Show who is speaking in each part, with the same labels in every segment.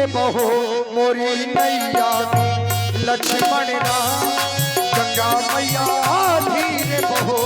Speaker 1: धीरे बहो मोरी नैया में लक्ष्मण राम गंगा मैया धीरे बहो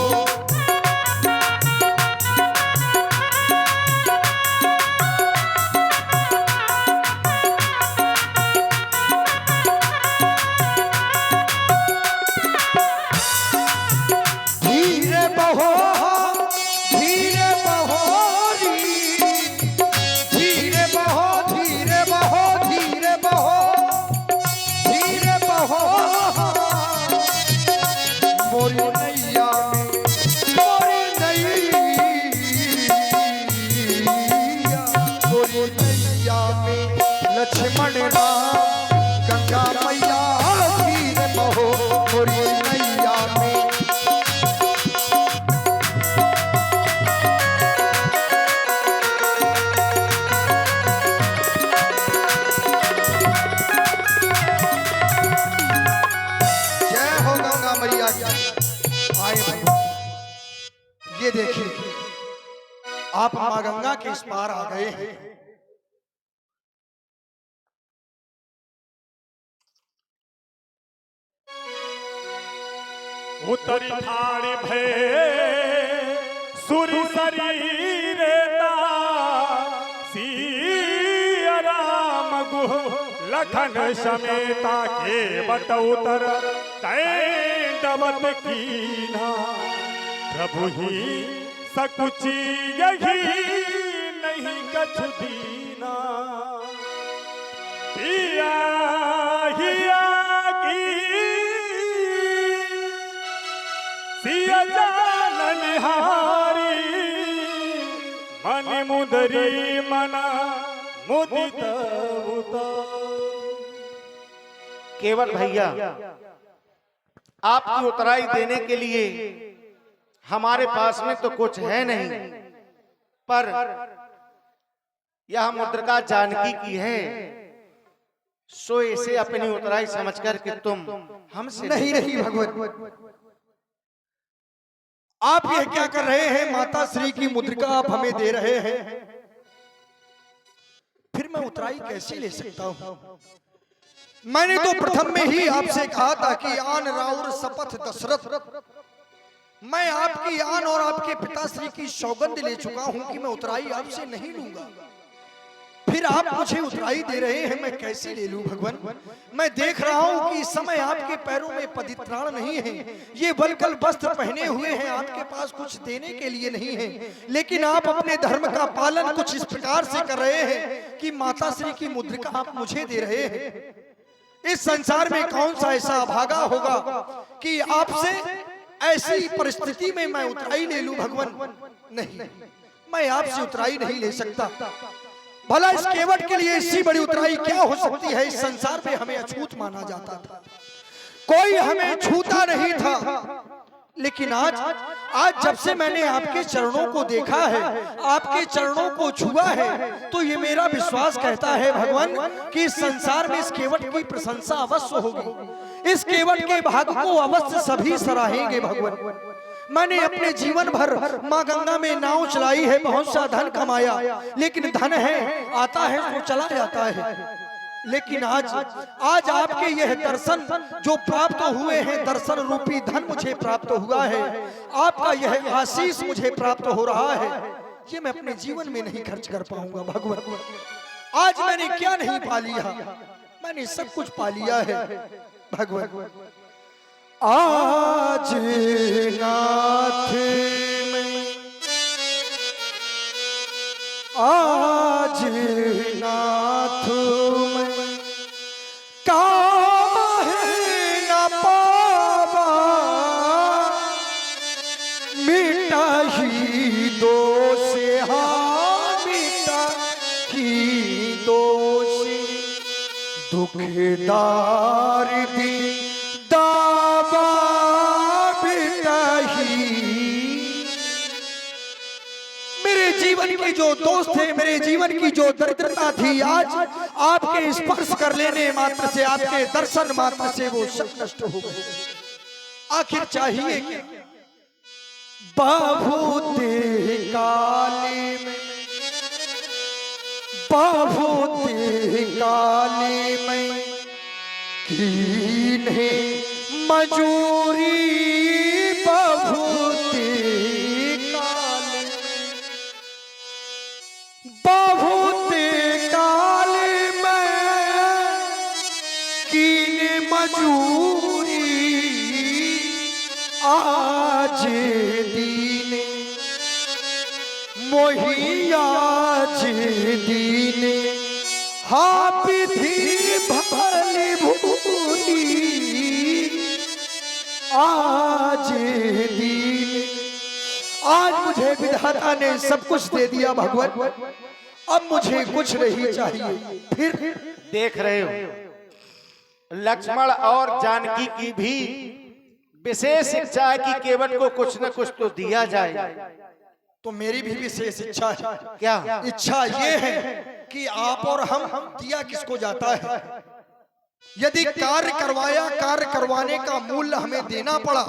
Speaker 1: लक्ष्मण राम गंगा मैया धीरे बहो मोरी नैया में जय हो गंगा मैया। आए भाई ये देखिए आप मां गंगा के इस पार आ गए हैं।
Speaker 2: उतरी ठाड़ भे सुर शरीर सिया राम गुह लखन समेता के बट उतर दंडवत कीना प्रभु ही सकुची यही नहीं कछु दीना पिया हिया की सिया जाननिहारी मन मुदरी मना मुदित
Speaker 3: केवल भैया आपकी उतराई देने के लिए हमारे पास में तो कुछ है नहीं, पर यह मुद्रिका जानकी की है, सो इसे अपनी उतराई समझकर के तुम हमसे
Speaker 1: नहीं रही भगवान। आप यह क्या कर रहे हैं? माता श्री की मुद्रिका आप हमें दे रहे हैं, फिर मैं उतराई कैसे ले सकता हूं? मैंने तो प्रथम में ही आपसे कहा था कि आन राउर शपथ दशरथ, मैं आपकी आन और आपके पिताश्री की सौगंध ले चुका हूं कि मैं उतराई आपसे नहीं लूंगा। फिर आप मुझे उतराई दे रहे हैं, मैं कैसे ले लूं भगवान? मैं देख रहा हूं कि इस समय आपके पैरों में पवित्राण नहीं है, ये वलकल वस्त्र पहने हुए हैं, आपके पास कुछ देने के लिए नहीं है, लेकिन आप अपने धर्म का पालन कुछ इस प्रकार से कर रहे हैं कि माता श्री की मुद्रिका आप मुझे दे रहे हैं। इस संसार में कौन सा ऐसा अभागा होगा कि आपसे ऐसी परिस्थिति में मैं उतराई ले लूं भगवान? नहीं, मैं आपसे उतराई नहीं ले सकता। भला इस केवट के लिए इससे बड़ी उतराई क्या हो सकती है? इस संसार में हमें अछूत माना जाता था, कोई हमें छूता नहीं था, लेकिन आज जब से मैंने आपके चरणों को देखा है, आपके चरणों को छुआ है, तो ये मेरा विश्वास कहता है भगवान कि इस संसार में इस केवट की प्रशंसा अवश्य होगी, इस केवट के भाग को अवश्य सभी सराहेंगे भगवान। मैंने अपने जीवन भर माँ गंगा में नाव चलाई है, बहुत सा धन कमाया, लेकिन धन है आता है तो चला जाता है, लेकिन आज आपके यह दर्शन जो प्राप्त हुए हैं, दर्शन रूपी धन मुझे प्राप्त हुआ है, आपका यह आशीष मुझे प्राप्त हो रहा है, ये मैं अपने जीवन में नहीं खर्च कर पाऊंगा भगवान। आज मैंने क्या नहीं पा लिया? मैंने सब कुछ पा लिया है भगवान। आज नाथ में, आज नाथ में काहे न पावा, मिटा ही दोष, मिटा ही दोष, दुखदार भी दावा मिटा ही। मेरे जीवन की जो दोस्त थे, मेरे जीवन की जो दरिद्रता थी, आज आपके स्पर्श कर लेने मात्र से, आपके दर्शन मात्र से वो सब नष्ट हो गए। आखिर चाहिए क्या? बहुत काली में बहुत काले में कीन्हे मजूरी, बहुत काले में, बहुत काले में कीन्हे मजूरी, आज दीन मोही, आज दीन हाँ विधि भली भूली, आज दीन। आज मुझे विधाता ने सब कुछ दे दिया भगवान, अब मुझे कुछ नहीं चाहिए। फिर
Speaker 3: देख रहे हो लक्ष्मण और जानकी की भी विशेष इच्छा है कि केवट को कुछ न कुछ तो दिया जाए।
Speaker 1: तो मेरी भी विशेष इच्छा है।
Speaker 3: क्या
Speaker 1: इच्छा ये है कि आप और हम दिया किसको जाता है। यदि कार्य करवाया, कार्य करवाने का मूल्य हमें देना पड़ा,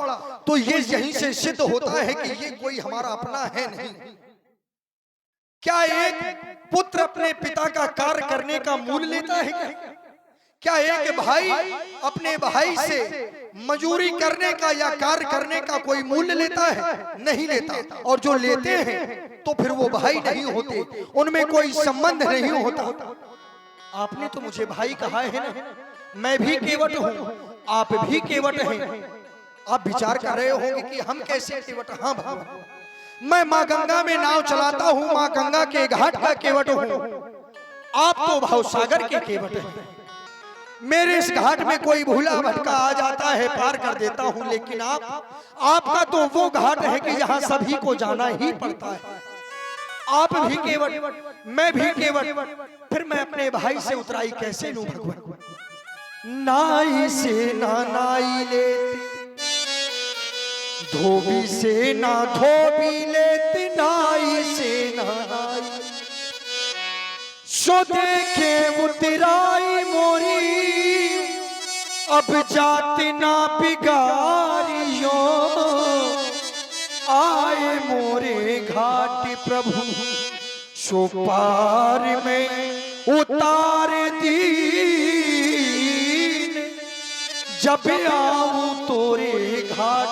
Speaker 1: तो ये यहीं से सिद्ध होता है कि ये कोई हमारा अपना है नहीं। क्या एक पुत्र अपने पिता का कार्य करने का मूल्य लेता है? क्या एक भाई अपने भाई से मजूरी करने का या कार्य करने का कोई मूल्य लेता है? नहीं लेता। और जो लेते हैं तो फिर वो भाई नहीं होते, उनमें कोई संबंध नहीं होता। आपने तो मुझे भाई कहा है ना, मैं भी केवट हूँ, आप भी केवट हैं। आप विचार कर रहे होंगे कि हम कैसे केवट। हाँ भगवान, मैं माँ गंगा में नाव चलाता हूँ, माँ गंगा के घाट का केवट हूँ। आप तो भवसागर के केवट हैं। मेरे इस घाट में कोई भूला भटका आ जाता है, पार कर देता हूँ, लेकिन आपका तो वो घाट है कि जहाँ सभी को जाना ही पड़ता है। आप भी केवट, मैं भी केवट, फिर मैं अपने भाई से उतराई कैसे लूं भगवान। नाई से ना नाई लेते, धोबी से ना धोबी लेते, नाई से ना नाई, सो देखे उतराई मोरी, अब जात ना बिगारियो, आए मोरे घाट प्रभु, सो पार में उतार दीन, जब आऊं तोरे घाट,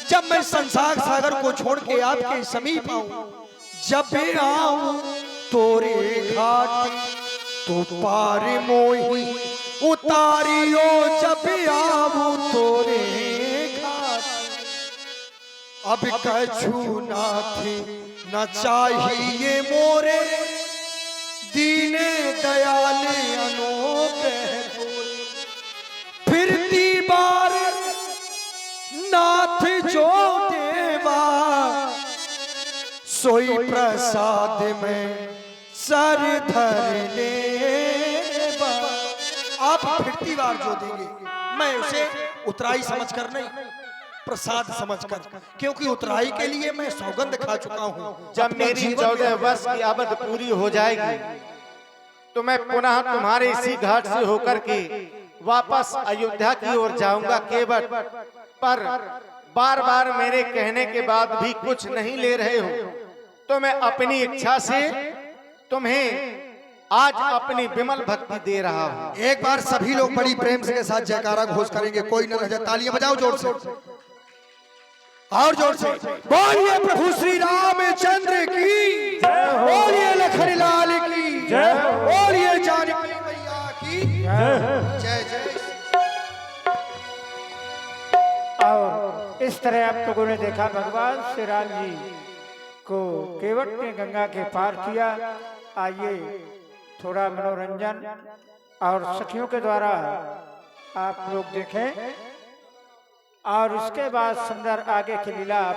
Speaker 1: जब मैं संसार सागर को छोड़ के आपके समीप आऊं, जब आऊं तोरे घाट, तो पार मोही उतारियो, जब आऊं तोरे घाट। अब कछु नाथी न चाहिए मोरे, दीने दयाल अनुग्रह तोरे, फिरती बार नाथ जो देवा, सोई प्रसाद में सर धर लेवा। आप फिरती बार जो देंगे, मैं उसे उतराई समझकर नहीं, प्रसाद समझकर, क्योंकि उतराई के लिए मैं सौगंध खा चुका हूँ।
Speaker 3: जब मेरी 14 वर्ष की आमद पूरी हो जाएगी, तो मैं पुनः तुम्हारे इसी घाट से होकर के वापस अयोध्या की ओर जाऊंगा केवट। पर बार बार मेरे कहने के बाद भी कुछ नहीं ले रहे हो, तो मैं अपनी इच्छा से तुम्हें आज अपनी विमल भक्ति दे रहा हूँ।
Speaker 1: एक बार सभी लोग बड़ी प्रेम से के साथ जयकारा घोष करेंगे, कोई न रह जाए। तालियां बजाओ जोर से और जोर से। बोलिए प्रभु श्री रामचंद्र की, बोलिए लखन लाल की, बोलिए जानकी मैया की जय जय।
Speaker 4: और इस तरह आप लोगों ने देखा भगवान श्री राम जी को केवट ने गंगा के पार किया। आइए थोड़ा मनोरंजन और सखियों के द्वारा आप लोग देखें, और उसके बाद सुंदर आगे की लीला